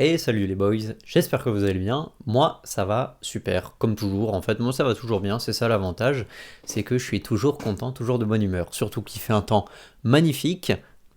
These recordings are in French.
Et salut les boys, j'espère que vous allez bien. Moi, ça va super, comme toujours. En fait, moi, ça va toujours bien. C'est ça l'avantage, c'est que je suis toujours content, toujours de bonne humeur. Surtout qu'il fait un temps magnifique.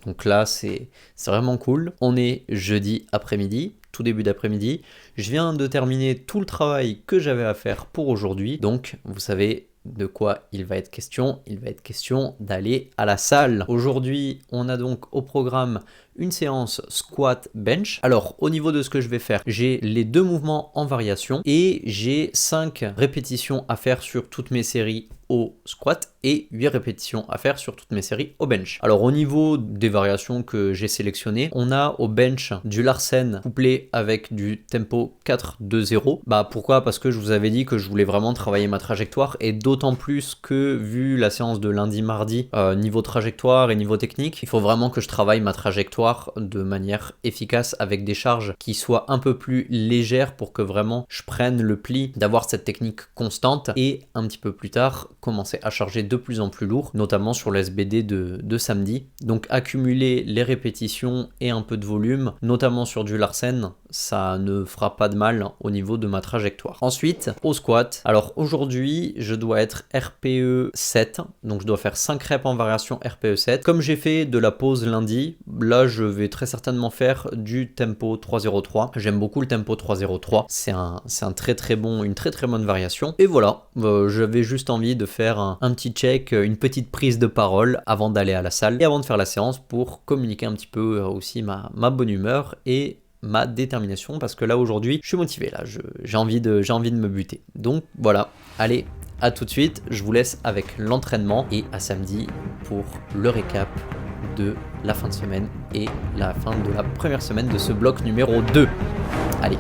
Donc là, c'est vraiment cool. On est jeudi après-midi, tout début d'après-midi. Je viens de terminer tout le travail que j'avais à faire pour aujourd'hui. Donc, vous savez de quoi il va être question. Il va être question d'aller à la salle. Aujourd'hui, on a donc au programme une séance squat bench. Alors au niveau de ce que je vais faire, j'ai les deux mouvements en variation et j'ai 5 répétitions à faire sur toutes mes séries au squat et 8 répétitions à faire sur toutes mes séries au bench. Alors au niveau des variations que j'ai sélectionnées, on a au bench du Larsen couplé avec du tempo 4-2-0. Pourquoi? Parce que je vous avais dit que je voulais vraiment travailler ma trajectoire et d'autant plus que vu la séance de lundi-mardi, niveau trajectoire et niveau technique, il faut vraiment que je travaille ma trajectoire de manière efficace avec des charges qui soient un peu plus légères pour que vraiment je prenne le pli d'avoir cette technique constante et un petit peu plus tard commencer à charger de plus en plus lourd, notamment sur le SBD de samedi. Donc accumuler les répétitions et un peu de volume, notamment sur du Larsen, ça ne fera pas de mal au niveau de ma trajectoire. Ensuite, au squat, alors aujourd'hui je dois être RPE 7, donc je dois faire 5 reps en variation RPE 7. Comme j'ai fait de la pause lundi, là je vais très certainement faire du tempo 303. J'aime beaucoup le tempo 303, c'est un très très bon, une très très bonne variation. Et voilà, j'avais juste envie de faire un petit check, une petite prise de parole avant d'aller à la salle et avant de faire la séance pour communiquer un petit peu aussi ma bonne humeur et ma détermination, parce que là aujourd'hui je suis motivé, là j'ai envie de me buter. Donc voilà, allez, à tout de suite, je vous laisse avec l'entraînement et à samedi pour le récap de la fin de semaine et la fin de la première semaine de ce bloc numéro 2. Allez.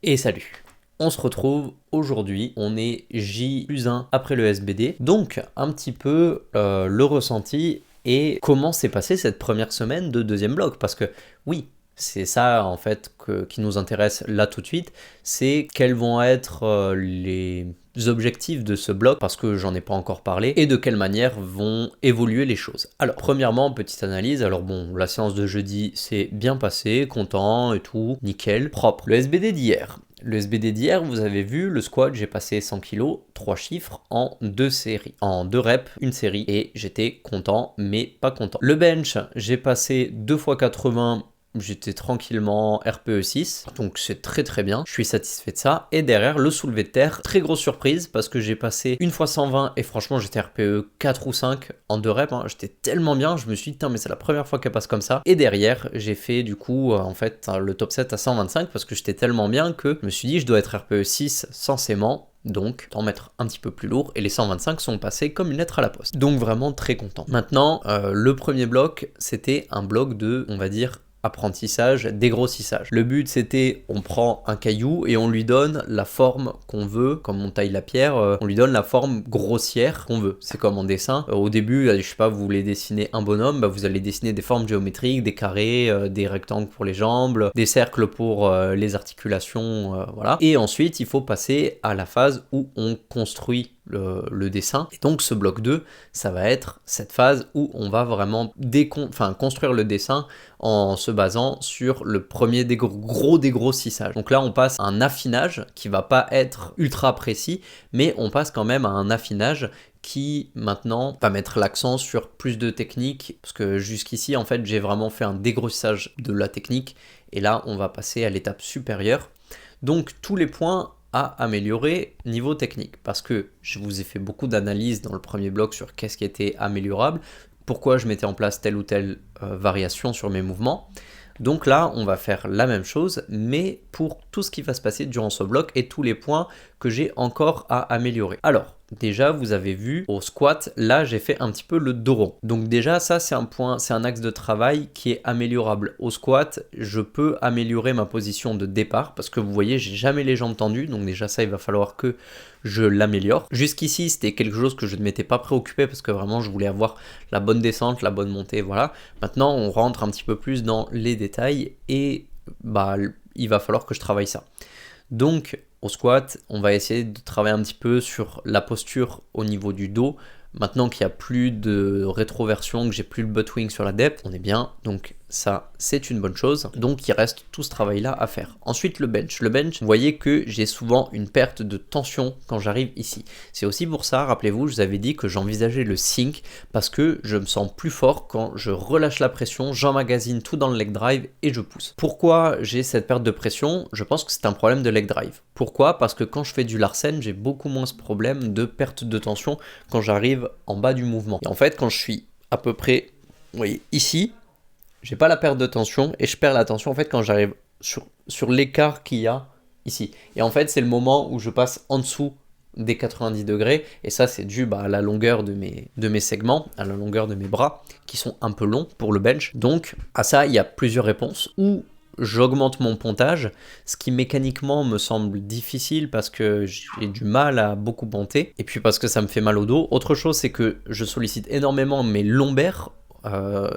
Et salut. On se retrouve aujourd'hui, on est J+1 après le SBD, donc un petit peu le ressenti et comment s'est passée cette première semaine de deuxième bloc, parce que oui, c'est ça en fait qui nous intéresse là tout de suite, c'est quels vont être les objectifs de ce bloc, parce que j'en ai pas encore parlé, et de quelle manière vont évoluer les choses. Alors premièrement, petite analyse, alors bon, la séance de jeudi s'est bien passée, content et tout, nickel, propre. Le SBD d'hier. Le SBD d'hier, vous avez vu, le squat, j'ai passé 100 kg, 3 chiffres en 2 séries. En 2 reps, une série, et j'étais content, mais pas content. Le bench, j'ai passé 2 x 80, j'étais tranquillement RPE 6, donc c'est très bien, je suis satisfait de ça. Et derrière, le soulevé de terre, très grosse surprise, parce que j'ai passé 1 x 120, et franchement, j'étais RPE 4 ou 5 en 2 reps, j'étais tellement bien, je me suis dit, mais c'est la première fois qu'elle passe comme ça. Et derrière, j'ai fait du coup, en fait, le top 7 à 125, parce que j'étais tellement bien que je me suis dit, je dois être RPE 6 censément, donc d'en mettre un petit peu plus lourd, et les 125 sont passés comme une lettre à la poste. Donc vraiment très content. Maintenant, le premier bloc, c'était un bloc de, on va dire, apprentissage, dégrossissage. Le but c'était on prend un caillou et on lui donne la forme qu'on veut, comme on taille la pierre, on lui donne la forme grossière qu'on veut. C'est comme en dessin. Au début, je sais pas, vous voulez dessiner un bonhomme, vous allez dessiner des formes géométriques, des carrés, des rectangles pour les jambes, des cercles pour les articulations, voilà. Et ensuite, il faut passer à la phase où on construit le dessin. Et donc ce bloc 2, ça va être cette phase où on va vraiment construire le dessin en se basant sur le premier gros dégrossissage. Donc là on passe à un affinage qui va pas être ultra précis, mais on passe quand même à un affinage qui maintenant va mettre l'accent sur plus de technique, parce que jusqu'ici en fait j'ai vraiment fait un dégrossissage de la technique, et là on va passer à l'étape supérieure. Donc tous les points à améliorer niveau technique, parce que je vous ai fait beaucoup d'analyses dans le premier bloc sur qu'est-ce qui était améliorable, pourquoi je mettais en place telle ou telle variation sur mes mouvements. Donc là, on va faire la même chose, mais pour tout ce qui va se passer durant ce bloc et tous les points que j'ai encore à améliorer. Alors, déjà, vous avez vu au squat, là, j'ai fait un petit peu le dos rond. Donc déjà, ça, c'est un point, c'est un axe de travail qui est améliorable. Au squat, je peux améliorer ma position de départ, parce que vous voyez, j'ai jamais les jambes tendues, donc déjà ça, il va falloir que je l'améliore. Jusqu'ici, c'était quelque chose que je ne m'étais pas préoccupé, parce que vraiment, je voulais avoir la bonne descente, la bonne montée, voilà. Maintenant, on rentre un petit peu plus dans les détails, et il va falloir que je travaille ça. Donc, au squat, on va essayer de travailler un petit peu sur la posture au niveau du dos. Maintenant qu'il n'y a plus de rétroversion, que j'ai plus le butt wing sur la depth, on est bien. Donc ça, c'est une bonne chose. Donc il reste tout ce travail-là à faire. Ensuite, le bench. Le bench, vous voyez que j'ai souvent une perte de tension quand j'arrive ici. C'est aussi pour ça, rappelez-vous, je vous avais dit que j'envisageais le sink, parce que je me sens plus fort quand je relâche la pression, j'emmagasine tout dans le leg drive et je pousse. Pourquoi j'ai cette perte de pression? Je pense que c'est un problème de leg drive. Pourquoi? Parce que quand je fais du Larsen, j'ai beaucoup moins ce problème de perte de tension quand j'arrive en bas du mouvement. Et en fait, quand je suis à peu près, vous voyez, ici, j'ai pas la perte de tension, et je perds la tension en fait quand j'arrive sur l'écart qu'il y a ici. Et en fait, c'est le moment où je passe en dessous des 90 degrés, et ça c'est dû à la longueur de mes segments, à la longueur de mes bras, qui sont un peu longs pour le bench. Donc à ça, il y a plusieurs réponses. Ou j'augmente mon pontage, ce qui mécaniquement me semble difficile parce que j'ai du mal à beaucoup ponter, et puis parce que ça me fait mal au dos. Autre chose, c'est que je sollicite énormément mes lombaires.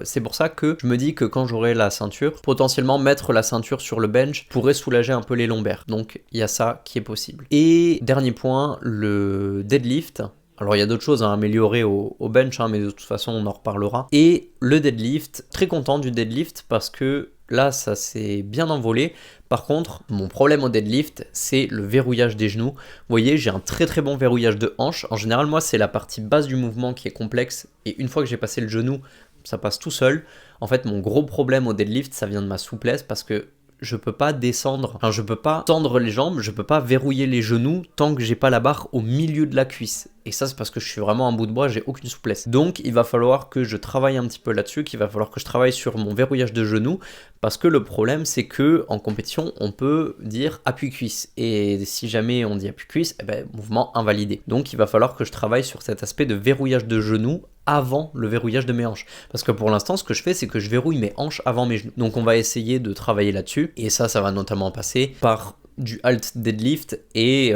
C'est pour ça que je me dis que quand j'aurai la ceinture, potentiellement mettre la ceinture sur le bench pourrait soulager un peu les lombaires. Donc il y a ça qui est possible. Et dernier point, le deadlift. Alors il y a d'autres choses à améliorer au bench, mais de toute façon on en reparlera. Et le deadlift, très content du deadlift parce que là ça s'est bien envolé. Par contre, mon problème au deadlift, c'est le verrouillage des genoux. Vous voyez, j'ai un très bon verrouillage de hanche. En général, moi, c'est la partie basse du mouvement qui est complexe. Et une fois que j'ai passé le genou, ça passe tout seul. En fait, mon gros problème au deadlift, ça vient de ma souplesse parce que je peux pas descendre, je peux pas tendre les jambes, je peux pas verrouiller les genoux tant que j'ai pas la barre au milieu de la cuisse. Et ça, c'est parce que je suis vraiment un bout de bois, j'ai aucune souplesse. Donc, il va falloir que je travaille un petit peu là-dessus, qu'il va falloir que je travaille sur mon verrouillage de genoux, parce que le problème, c'est que en compétition, on peut dire appui-cuisse. Et si jamais on dit appui-cuisse, mouvement invalidé. Donc, il va falloir que je travaille sur cet aspect de verrouillage de genoux avant le verrouillage de mes hanches. Parce que pour l'instant, ce que je fais, c'est que je verrouille mes hanches avant mes genoux. Donc, on va essayer de travailler là-dessus. Et ça va notamment passer par du alt deadlift et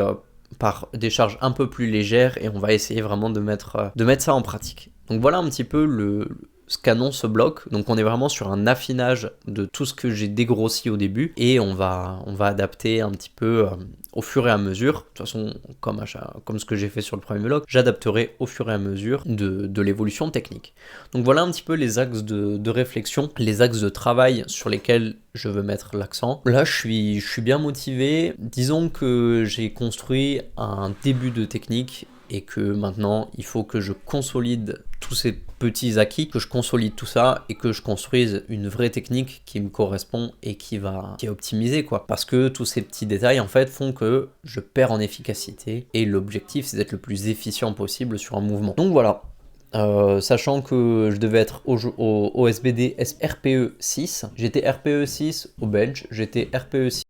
par des charges un peu plus légères, et on va essayer vraiment de mettre ça en pratique. Donc voilà un petit peu ce qu'annonce ce bloc. Donc on est vraiment sur un affinage de tout ce que j'ai dégrossi au début, et on va adapter un petit peu au fur et à mesure. De toute façon, comme ce que j'ai fait sur le premier bloc, j'adapterai au fur et à mesure de l'évolution technique. Donc voilà un petit peu les axes de réflexion, les axes de travail sur lesquels je veux mettre l'accent. Là, je suis bien motivé. Disons que j'ai construit un début de technique et que maintenant, il faut que je consolide tous ces petits acquis, que je consolide tout ça et que je construise une vraie technique qui me correspond et qui est optimisée, quoi. Parce que tous ces petits détails, en fait, font que je perds en efficacité, et l'objectif, c'est d'être le plus efficient possible sur un mouvement. Donc voilà. Sachant que je devais être au SBD RPE 6, j'étais RPE 6 au bench, j'étais RPE 6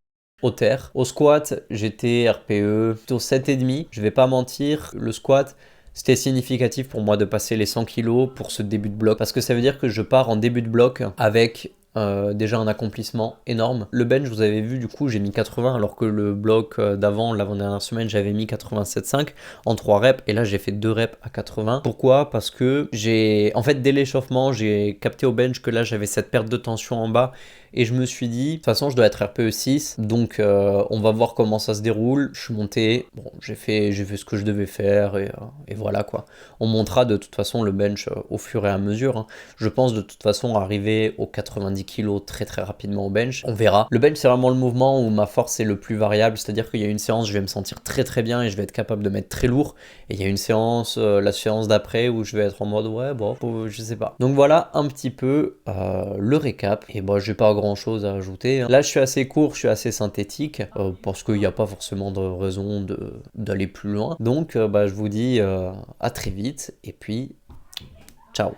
au terre. Au squat, j'étais RPE plutôt 7,5. Je vais pas mentir, le squat, c'était significatif pour moi de passer les 100 kg pour ce début de bloc, parce que ça veut dire que je pars en début de bloc avec déjà un accomplissement énorme. Le bench, vous avez vu, du coup j'ai mis 80, alors que le bloc l'avant-dernière semaine, j'avais mis 87,5 en 3 reps, et là j'ai fait 2 reps à 80. Pourquoi? Parce que en fait, dès l'échauffement, j'ai capté au bench que là j'avais cette perte de tension en bas, et je me suis dit, de toute façon je dois être RPE 6, donc on va voir comment ça se déroule. Je suis monté, bon, j'ai fait ce que je devais faire, et voilà, quoi. On montera de toute façon le bench au fur et à mesure, hein. Je pense de toute façon arriver aux 90 kg très très rapidement au bench, on verra. Le bench, c'est vraiment le mouvement où ma force est le plus variable, c'est-à-dire qu'il y a une séance, je vais me sentir très très bien et je vais être capable de mettre très lourd, et il y a une séance, la séance d'après, où je vais être en mode ouais, bon, je sais pas. Donc voilà un petit peu le récap, et bon, j'ai pas grand chose à ajouter, hein. Là je suis assez court, je suis assez synthétique, parce qu'il n'y a pas forcément de raison d'aller plus loin. Donc je vous dis à très vite, et puis ciao.